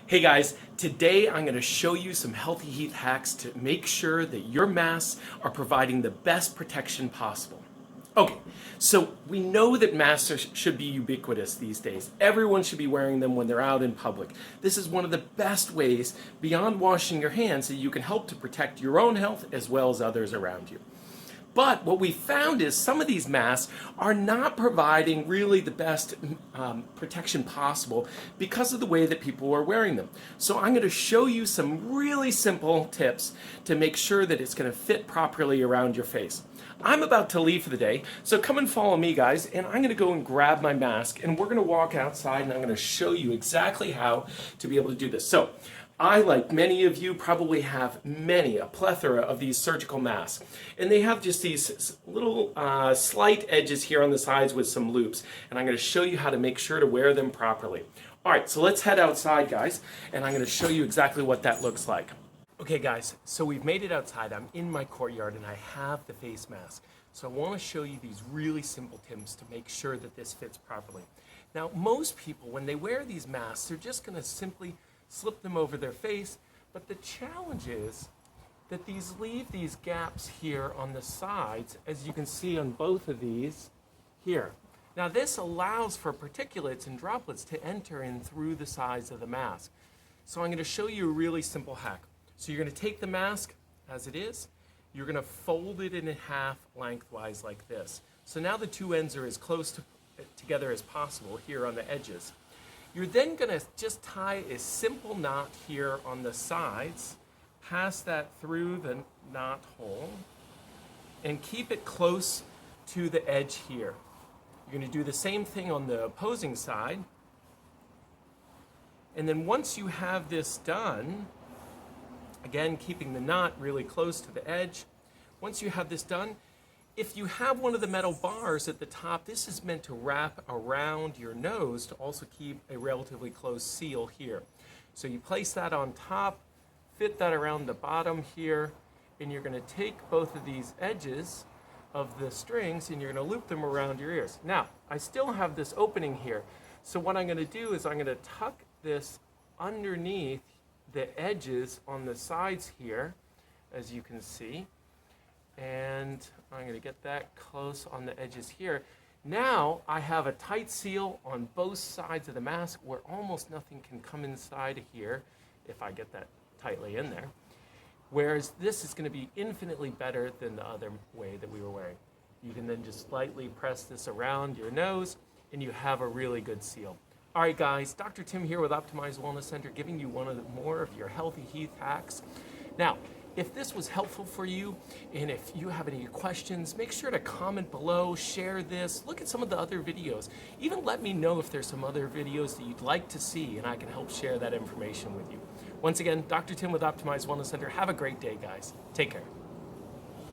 Hey guys, today I'm going to show you some healthy heat hacks to make sure that your masks are providing the best protection possible. Okay, so we know that masks should be ubiquitous these days. Everyone should be wearing them when they're out in public. This is one of the best ways, beyond washing your hands, that you can help to protect your own health as well as others around you. But what we found is some of these masks are not providing really the best protection possible because of the way that people are wearing them. So I'm going to show you some really simple tips to make sure that it's going to fit properly around your face. I'm about to leave for the day, so come and follow me, guys, and I'm going to go and grab my mask, and we're going to walk outside, and I'm going to show you exactly how to be able to do this. So I, like many of you, probably have a plethora of these surgical masks. And they have just these little slight edges here on the sides with some loops. And I'm going to show you how to make sure to wear them properly. All right, so let's head outside, guys, and I'm going to show you exactly what that looks like. Okay, guys, so we've made it outside. I'm in my courtyard, and I have the face mask. So I want to show you these really simple tips to make sure that this fits properly. Now, most people, when they wear these masks, they're just going to simply slip them over their face, but the challenge is that these leave these gaps here on the sides, as you can see on both of these here. Now this allows for particulates and droplets to enter in through the sides of the mask. So I'm going to show you a really simple hack. So you're going to take the mask as it is, you're going to fold it in half lengthwise like this. So now the two ends are as close together as possible here on the edges. You're then going to just tie a simple knot here on the sides, pass that through the knot hole, and keep it close to the edge here. You're going to do the same thing on the opposing side. And then once you have this done, again, keeping the knot really close to the edge, once you have this done, if you have one of the metal bars at the top, this is meant to wrap around your nose to also keep a relatively close seal here. So you place that on top, fit that around the bottom here, and you're going to take both of these edges of the strings and you're going to loop them around your ears. Now, I still have this opening here. So what I'm going to do is I'm going to tuck this underneath the edges on the sides here, as you can see. And I'm going to get that close on the edges here. Now I have a tight seal on both sides of the mask where almost nothing can come inside of here if I get that tightly in there. Whereas this is going to be infinitely better than the other way that we were wearing. You can then just slightly press this around your nose and you have a really good seal. All right, guys, Dr. Tim here with Optimized Wellness Center, giving you more of your healthy heat hacks. Now, if this was helpful for you, and if you have any questions, make sure to comment below, share this, look at some of the other videos. Even let me know if there's some other videos that you'd like to see, and I can help share that information with you. Once again, Dr. Tim with Optimized Wellness Center. Have a great day, guys. Take care.